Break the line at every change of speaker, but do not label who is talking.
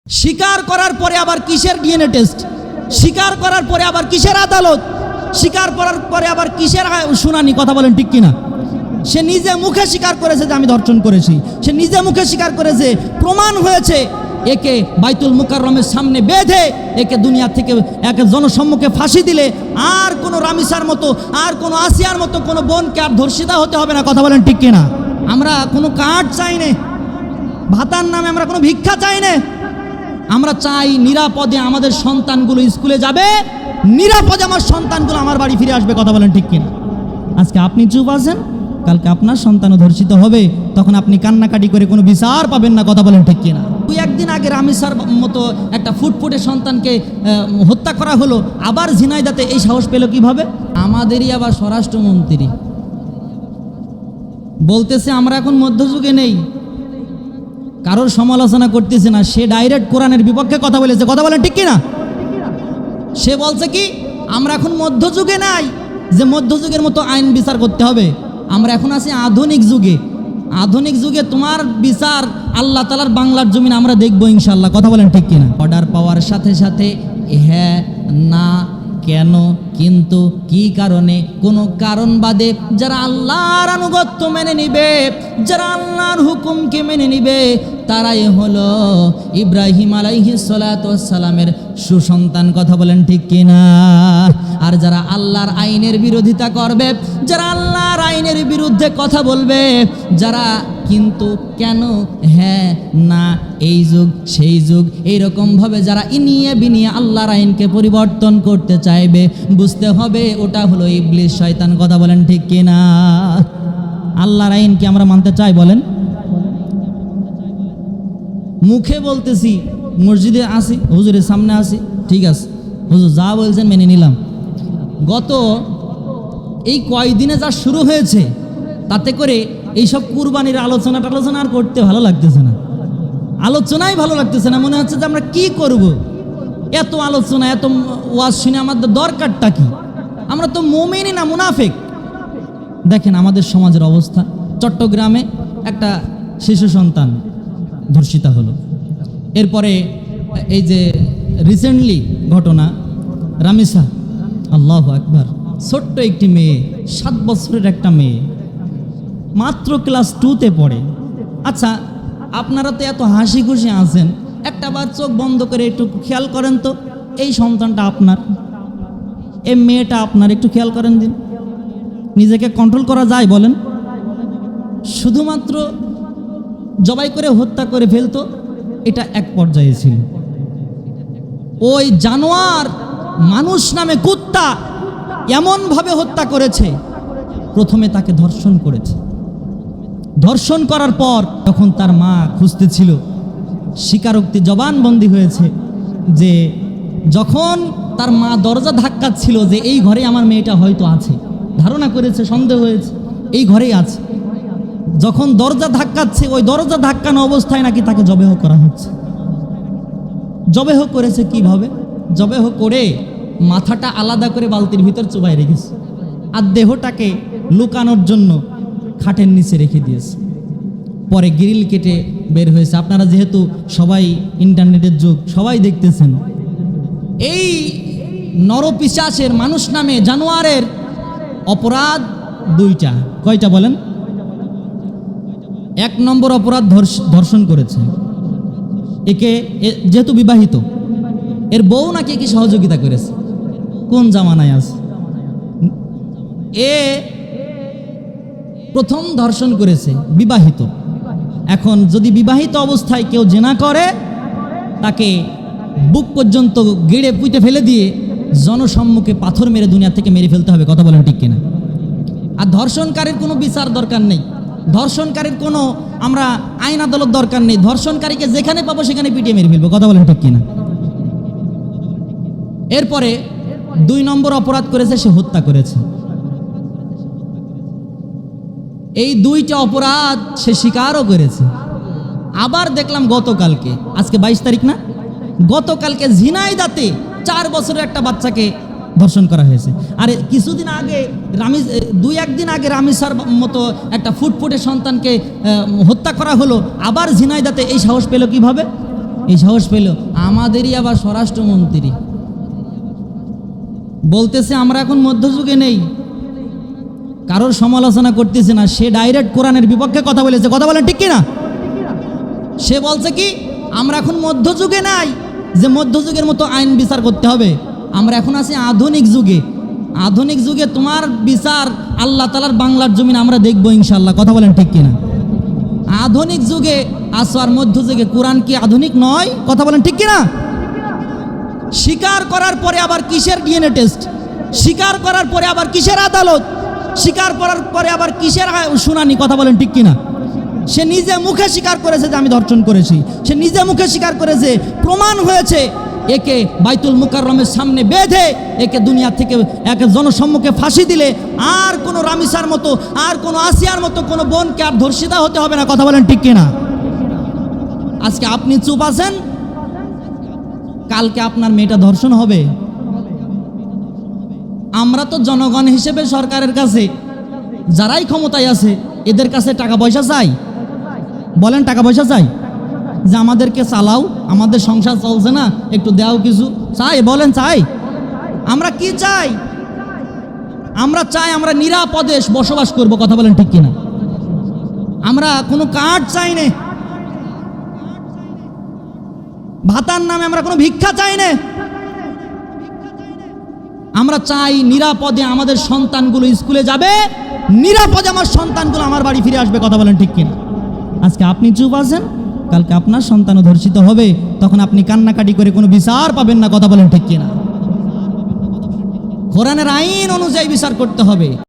স্বীকার করার পরে আবার কিসের ডিএনএ টেস্ট, স্বীকার করার পরে আবার কিসের আদালত, স্বীকার করার পরে আবার কিসের শুনানি? কথা বলেন ঠিক কিনা? সে নিজে মুখে স্বীকার করেছে যে আমি ধর্ষণ করেছি, সে নিজে মুখে স্বীকার করেছে, প্রমাণ হয়েছে। একে বাইতুল মুকাররমের সামনে বেঁধে একে দুনিয়া থেকে একে জনসম্মুখে ফাঁসি দিলে আর কোনো রামিসার মতো আর কোনো আসিয়ার মতো কোনো বোনকে আর ধর্ষিতা হতে হবে না। কথা বলেন ঠিক কিনা? আমরা কোনো কার্ড চাই না, ভাতার নামে আমরা কোনো ভিক্ষা চাই না। আমরা চাই নিরাপদে আমাদের সন্তানগুলো স্কুলে যাবে, নিরাপদে আমার সন্তানগুলো আমার বাড়ি ফিরে আসবে। কথা বলেন ঠিক কিনা? আজকে আপনি চুপ আছেন, কালকে আপনার সন্তানও ধর্ষিত হবে, তখন আপনি কান্নাকাটি করে কোনো বিচার পাবেন না। কথা বলেন ঠিক কিনা? দুই একদিন আগে রামিসার মতো একটা ফুটফুটে সন্তানকে হত্যা করা হলো, আবার ঝিনাইদাতে এই সাহস পেল কিভাবে? আমাদেরই আবার স্বরাষ্ট্রমন্ত্রী বলতেছে আমরা এখন মধ্যযুগে নেই, কারোর সমালোচনা করতেছে না, সে ডাইরেক্ট কোরআনের বিপক্ষে কথা বলেছে। কথা বলেন ঠিক কিনা? সে বলছে কি আমরা এখন মধ্যযুগে নাই যে মধ্যযুগের মতো আইন বিচার করতে হবে, আমরা এখন আছি আধুনিক যুগে। আধুনিক যুগে তোমার বিচার আল্লাহ তাআলার বাংলার জমিন আমরা দেখবো ইনশাল্লাহ। কথা বলেন ঠিক কিনা? অর্ডার পাওয়ার সাথে সাথে হ্যাঁ, না, কেন, কিন্তু, কি কারণে, কোনো কারণ বাদে যারা আল্লাহর আনুগত্য মেনে নিবে, যারা আল্লাহর হুকুমকে মেনে নিবে, তারাই হলো ইব্রাহিম আলাইহিস সালাতু ওয়াস সালামের সুসন্তান। কথা বলেন ঠিক কিনা? আর যারা আল্লাহর আইনের বিরোধিতা করবে, যারা আল্লাহর আইনের বিরুদ্ধে কথা বলবে, যারা কিন্তু, কেন, হ্যাঁ, না, এই যুগ সেই যুগ এইরকমভাবে যারা ইনিয়ে বিনিয়ে আল্লাহর আইনকে পরিবর্তন করতে চাইবে, বুঝতে হবে ওটা হলো ইবলিস, শয়তান। কথা বলেন ঠিক কিনা? আল্লাহর আইন কি আমরা মানতে চাই? বলেন। মুখে বলতেছি, মসজিদে আসি, হুজুরের সামনে আসি, ঠিক আছে হুজুর যা বলছেন মেনে নিলাম। গত এই কয়দিনে যা শুরু হয়েছে, তাতে করে এইসব কুরবানির আলোচনা আর করতে ভালো লাগতেছে না, আলোচনাই ভালো লাগতেছে না। মনে হচ্ছে যে আমরা কি করব, এত আলোচনা এত ওয়াজ শুনে আমাদের দরকারটা কি? আমরা তো মুমিনই না, মুনাফিক। দেখেন আমাদের সমাজের অবস্থা। চট্টগ্রামে একটা শিশু সন্তান ধর্ষিতা হলো। এরপরে এই যে রিসেন্টলি ঘটনা রামিসা, আল্লাহু আকবার, ছোট্ট একটি মেয়ে, 7 বছরের একটা মেয়ে, মাত্র ক্লাস 2তে পড়ে। আচ্ছা আপনারা তো এত হাসি খুশি আছেন, একটা বার চোখ বন্ধ করে একটু খেয়াল করেন তো, এই সন্তানটা আপনার, এই মেয়েটা আপনার, একটু খেয়াল করেন দিন। নিজেকে কন্ট্রোল করা যায়? বলেন। শুধুমাত্র জবাই করে হত্যা করে ফেলতো, এটা এক পর্যায়ে ছিল। ওই জানোয়ার মানুষ নামে কুত্তা এমনভাবে হত্যা করেছে, প্রথমে তাকে ধর্ষণ করেছে, ধর্ষণ করার পর তখন তার মা খুঁজতেছিল, স্বীকারোক্তি জবানবন্দি হয়েছে যে যখন তার মা দরজা ধাক্কাচ্ছিল যে এই ঘরে আমার মেয়েটা হয়তো আছে, ধারণা করেছে, সন্দেহ হয়েছে এই ঘরেই আছে, যখন দরজা ধাক্কাচ্ছে ওই দরজা ধাক্কানো অবস্থায় নাকি তাকে জবেহ করা হচ্ছে। জবেহ করেছে কিভাবে? জবেহ করে মাথাটা আলাদা করে বালতির ভিতর চুবাই রেখেছে, আর দেহটাকে লুকানোর জন্য খাটের নিচে রেখে দিয়েছে। পরে গ্রিল কেটে বের হয়েছে। আপনারা যেহেতু সবাই ইন্টারনেটের যুগ, সবাই দেখতেছেন। এই নরপিশাচের, মানুষ নামে জানোয়ারের অপরাধ 2টা। কয়টা বলেন? 1 নম্বর অপরাধ ধর্ষণ করেছে। একে যেহেতু বিবাহিত, এর বউ নাকি কি সহযোগিতা করেছে, কোন জামানায় আছে? এ প্রথম ধর্ষণ করেছে, বিবাহিত। এখন যদি বিবাহিত অবস্থায় কেউ জেনা করে, তাকে বুক পর্যন্ত গেড়ে পুঁতে ফেলে দিয়ে জনসম্মুখে পাথর মেরে দুনিয়া থেকে মেরে ফেলতে হবে। কথা বলেন ঠিক কিনা? আর ধর্ষণকারীর কোনো বিচার দরকার নেই, ধর্ষণকারীর কোনো আমরা আইন আদালত দরকার নেই, ধর্ষণকারীকে যেখানে পাবো সেখানে পিটিয়ে মেরে ফেলবো। কথা বলেন ঠিক কিনা? এরপরে 2 নম্বর অপরাধ করেছে, সে হত্যা করেছে। এই 2টা অপরাধ সে স্বীকারও করেছে। আবার দেখলাম গতকালকে, আজকে 22 তারিখ না, গতকালকে ঝিনাইদাতে 4 বছরের একটা বাচ্চাকে ধর্ষণ করা হয়েছে। আর কিছুদিন আগে 2-1 দিন আগে রামিসার মতো একটা ফুটফুটে সন্তানকে হত্যা করা হলো, আবার ঝিনাইদাতে এই সাহস পেল কিভাবে? এই সাহস পেল আমাদেরই আবার স্বরাষ্ট্রমন্ত্রী বলতেছে আমরা এখন মধ্যযুগে নেই, কারোর সমালোচনা করতেছে না, সে ডাইরেক্ট কোরআনের বিপক্ষে কথা বলেছে। কথা বলেন ঠিক কিনা? সে বলছে কি আমরা এখন মধ্যযুগে নাই যে মধ্যযুগের মতো আইন বিচার করতে হবে, আমরা এখন আছি আধুনিক যুগে। আধুনিক যুগে তোমার বিচার আল্লাহ তাআলার বাংলার জমিন আমরা দেখবো ইনশাআল্লাহ। কথা বলেন ঠিক কিনা? আধুনিক যুগে আসো আর মধ্যযুগে, কোরআন কি আধুনিক নয়? কথা বলেন ঠিক কিনা? স্বীকার করার পরে আবার কিসের ডিএনএ টেস্ট, স্বীকার করার পরে আবার কিসের আদালত, স্বীকার করার পরে আবার কিসের শুনানি? কথা বলেন ঠিক কিনা? সে নিজে মুখে স্বীকার করেছে যে আমি ধর্ষণ করেছি, সে নিজে মুখে স্বীকার করেছে, প্রমাণ হয়েছে। একে বাইতুল মুকাররমের সামনে বেঁধে একে দুনিয়া থেকে একে জনসম্মুখে ফাঁসি দিলে আর কোনো রামিসার মতো আর কোনো আসিয়ার মতো কোনো বোনকে আর ধর্ষিতা হতে হবে না। কথা বলেন ঠিক কিনা? আজকে আপনি চুপ আছেন, কালকে আপনার মেয়েটা ধর্ষণ হবে। আমরা তো জনগণ হিসেবে সরকারের কাছে যারাই ক্ষমতায় আছে এদের কাছে টাকা পয়সা চাই। বলেন টাকা পয়সা চাই যে আমাদেরকে চালাও, আমাদের সংসার চলছে না, একটু দাও কিছু, চাই? বলেন চাই? আমরা কি চাই? আমরা চাই আমরা নিরাপদে বসবাস করব। কথা বলেন ঠিক কিনা? আমরা কোনো কার্ড চাই না, ভাতার নামে আমরা কোনো ভিক্ষা চাই না। আমরা চাই নিরাপদে আমাদের সন্তানগুলো স্কুলে যাবে, নিরাপদে আমার সন্তানগুলো আমার বাড়ি ফিরে আসবে। কথা বলেন ঠিক কিনা? আজকে আপনি চুপ আছেন, কালকে আপনার সন্তানও ধর্ষিত হবে, তখন আপনি কান্নাকাটি করে কোনো বিচার পাবেন না। কথা বলেন ঠিক কিনা? কোরআনের আইন অনুযায়ী বিচার করতে হবে।